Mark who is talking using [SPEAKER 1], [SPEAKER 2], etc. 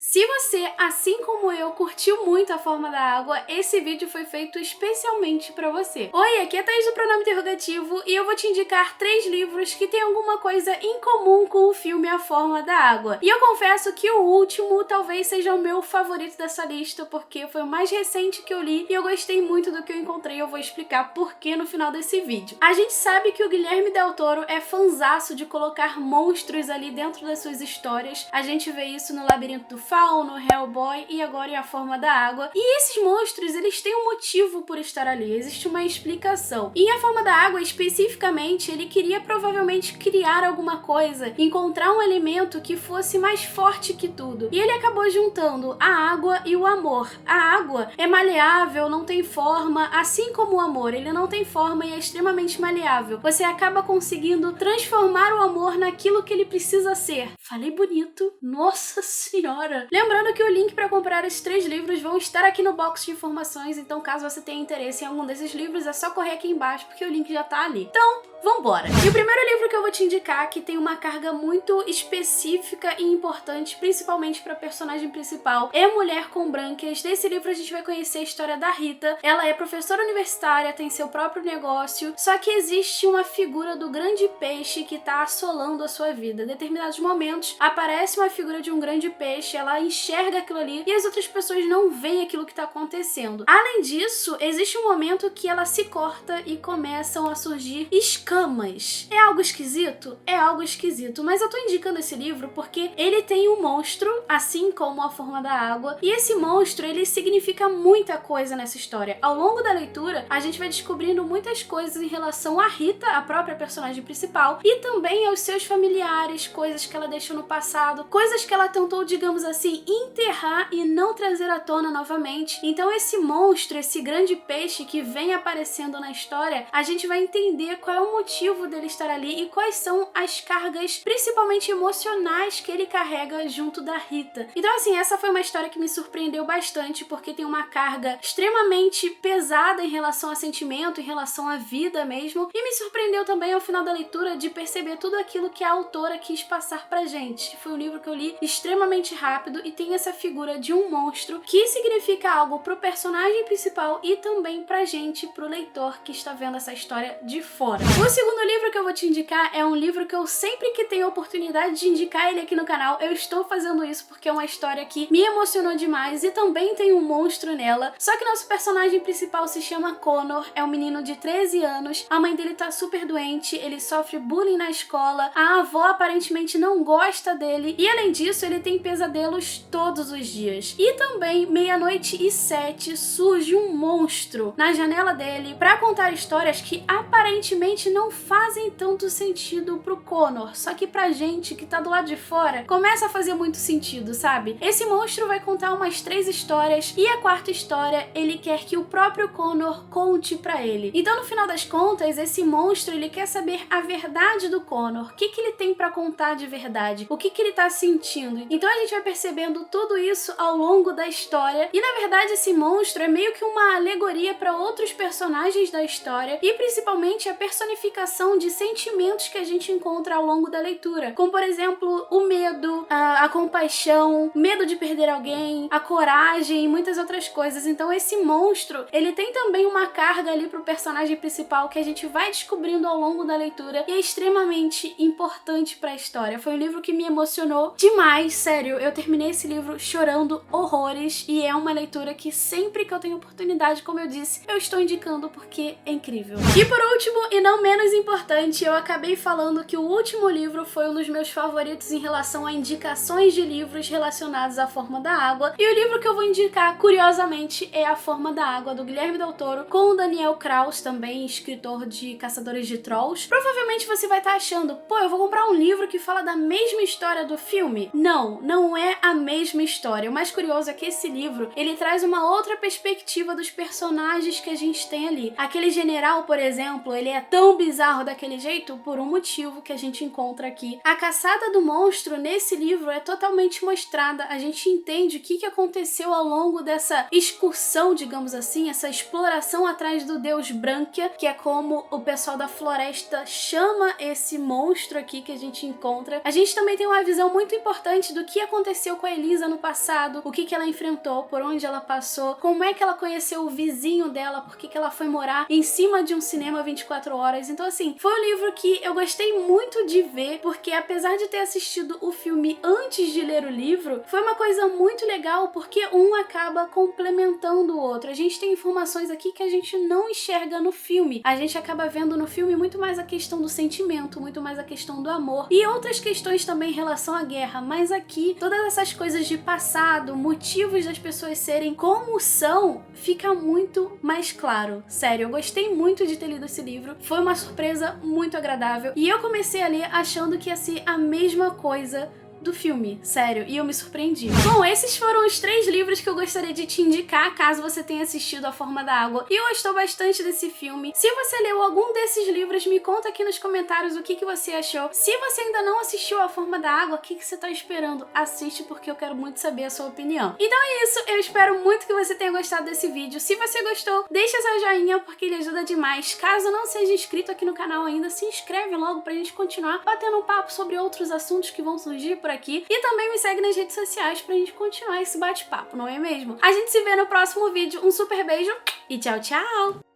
[SPEAKER 1] Se você, assim como eu, curtiu muito A Forma da Água, esse vídeo foi feito especialmente pra você. Oi, aqui é a Thaís do Pronome Interrogativo e eu vou te indicar 3 livros que têm alguma coisa em comum com o filme A Forma da Água. E eu confesso que o último talvez seja o meu favorito dessa lista, porque foi o mais recente que eu li e eu gostei muito do que eu encontrei. Eu vou explicar por que no final desse vídeo. A gente sabe que o Guilherme Del Toro é fanzaço de colocar monstros ali dentro das suas histórias. A gente vê isso no Labirinto do Fauno, Hellboy e agora em A Forma da Água. E esses monstros, eles têm um motivo por estar ali, existe uma explicação. E em A Forma da Água, especificamente, ele queria provavelmente criar alguma coisa, encontrar um elemento que fosse mais forte que tudo. E ele acabou juntando a água e o amor. A água é maleável, não tem forma, assim como o amor, ele não tem forma e é extremamente maleável. Você acaba conseguindo transformar o amor naquilo que ele precisa ser. Falei bonito, nossa senhora! Lembrando que o link para comprar esses 3 livros vão estar aqui no box de informações, então caso você tenha interesse em algum desses livros, é só correr aqui embaixo porque o link já tá ali. Então, vambora! E o primeiro livro que eu vou te indicar, que tem uma carga muito específica e importante, principalmente para a personagem principal, é Mulher com Brânquias. Nesse livro a gente vai conhecer a história da Rita. Ela é professora universitária, tem seu próprio negócio, só que existe uma figura do grande peixe que tá assolando a sua vida. Em determinados momentos, aparece uma figura de um grande peixe, ela enxerga aquilo ali e as outras pessoas não veem aquilo que tá acontecendo. Além disso, existe um momento que ela se corta e começam a surgir escamas. É algo esquisito? É algo esquisito, mas eu tô indicando esse livro porque ele tem um monstro, assim como A Forma da Água, e esse monstro, ele significa muita coisa nessa história. Ao longo da leitura, a gente vai descobrindo muitas coisas em relação a Rita, a própria personagem principal, e também aos seus familiares, coisas que ela deixou no passado, coisas que ela tentou, digamos assim, enterrar e não trazer à tona novamente. Então esse monstro, esse grande peixe que vem aparecendo na história, a gente vai entender qual é o motivo dele estar ali e quais são as cargas, principalmente emocionais, que ele carrega junto da Rita. Então assim, essa foi uma história que me surpreendeu bastante, porque tem uma carga extremamente pesada em relação a sentimento, em relação à vida mesmo, e me surpreendeu também ao final da leitura de perceber tudo aquilo que a autora quis passar pra gente. Foi um livro que eu li extremamente rápido e tem essa figura de um monstro que significa algo pro personagem principal e também pra gente, pro leitor que está vendo essa história de fora. O segundo livro que eu vou te indicar é um livro que eu sempre que tenho a oportunidade de indicar ele aqui no canal, eu estou fazendo isso porque é uma história que me emocionou demais e também tem um monstro nela. Só que nosso personagem principal se chama Connor, é um menino de 13 anos, a mãe dele tá super doente, ele sofre bullying na escola, a avó aparentemente não gosta dele e além disso ele tem pesadelos todos os dias. E também, 00:07, surge um monstro na janela dele pra contar histórias que aparentemente não fazem tanto sentido pro Connor, só que pra gente que tá do lado de fora, começa a fazer muito sentido, sabe? Esse monstro vai contar umas 3 histórias e a 4ª história ele quer que o próprio Connor conte pra ele. Então no final das contas, esse monstro ele quer saber a verdade do Connor, o que ele tem pra contar de verdade, o que ele tá sentindo. Então a gente vai percebendo tudo isso ao longo da história e na verdade esse monstro é meio que uma alegoria para outros personagens da história e principalmente a personificação de sentimentos que a gente encontra ao longo da leitura, como por exemplo o medo, a compaixão, medo de perder alguém, a coragem e muitas outras coisas. Então esse monstro, ele tem também uma carga ali pro personagem principal que a gente vai descobrindo ao longo da leitura e é extremamente importante para a história. Foi um livro que me emocionou demais, sério, eu terminei esse livro chorando horrores e é uma leitura que sempre que eu tenho oportunidade, como eu disse, eu estou indicando porque é incrível. E por último, e não menos importante, eu acabei falando que o último livro foi um dos meus favoritos em relação a indicações de livros relacionados à Forma da Água, e o livro que eu vou indicar, curiosamente, é A Forma da Água, do Guilherme Del Toro, com o Daniel Kraus, também escritor de Caçadores de Trolls. Provavelmente você vai estar achando, pô, eu vou comprar um livro que fala da mesma história do filme? Não, não é a mesma história. O mais curioso é que esse livro, ele traz uma outra perspectiva dos personagens que a gente tem ali. Aquele general, por exemplo, ele é tão bizarro daquele jeito por um motivo que a gente encontra aqui. A caçada do monstro nesse livro é totalmente mostrada. A gente entende o que aconteceu ao longo dessa excursão, digamos assim, essa exploração atrás do deus Brânquia, que é como o pessoal da floresta chama esse monstro aqui que a gente encontra. A gente também tem uma visão muito importante do que aconteceu aconteceu com a Elisa no passado, o que ela enfrentou, por onde ela passou, como é que ela conheceu o vizinho dela, por que ela foi morar em cima de um cinema 24 horas. Então assim, foi um livro que eu gostei muito de ver, porque apesar de ter assistido o filme antes de ler o livro, foi uma coisa muito legal, porque um acaba complementando o outro. A gente tem informações aqui que a gente não enxerga no filme. A gente acaba vendo no filme muito mais a questão do sentimento, muito mais a questão do amor e outras questões também em relação à guerra, mas aqui todas essas coisas de passado, motivos das pessoas serem como são, fica muito mais claro. Sério, eu gostei muito de ter lido esse livro, foi uma surpresa muito agradável e eu comecei a ler achando que ia ser a mesma coisa do filme, sério, e eu me surpreendi. Bom, esses foram os 3 livros que eu gostaria de te indicar, caso você tenha assistido A Forma da Água e gostou bastante desse filme. Se você leu algum desses livros, me conta aqui nos comentários o que você achou. Se você ainda não assistiu A Forma da Água, o que você tá esperando? Assiste, porque eu quero muito saber a sua opinião. Então é isso, eu espero muito que você tenha gostado desse vídeo. Se você gostou, deixa seu joinha, porque ele ajuda demais. Caso não seja inscrito aqui no canal ainda, se inscreve logo pra gente continuar batendo um papo sobre outros assuntos que vão surgir por aqui. E também me segue nas redes sociais pra gente continuar esse bate-papo, não é mesmo? A gente se vê no próximo vídeo. Um super beijo e tchau, tchau!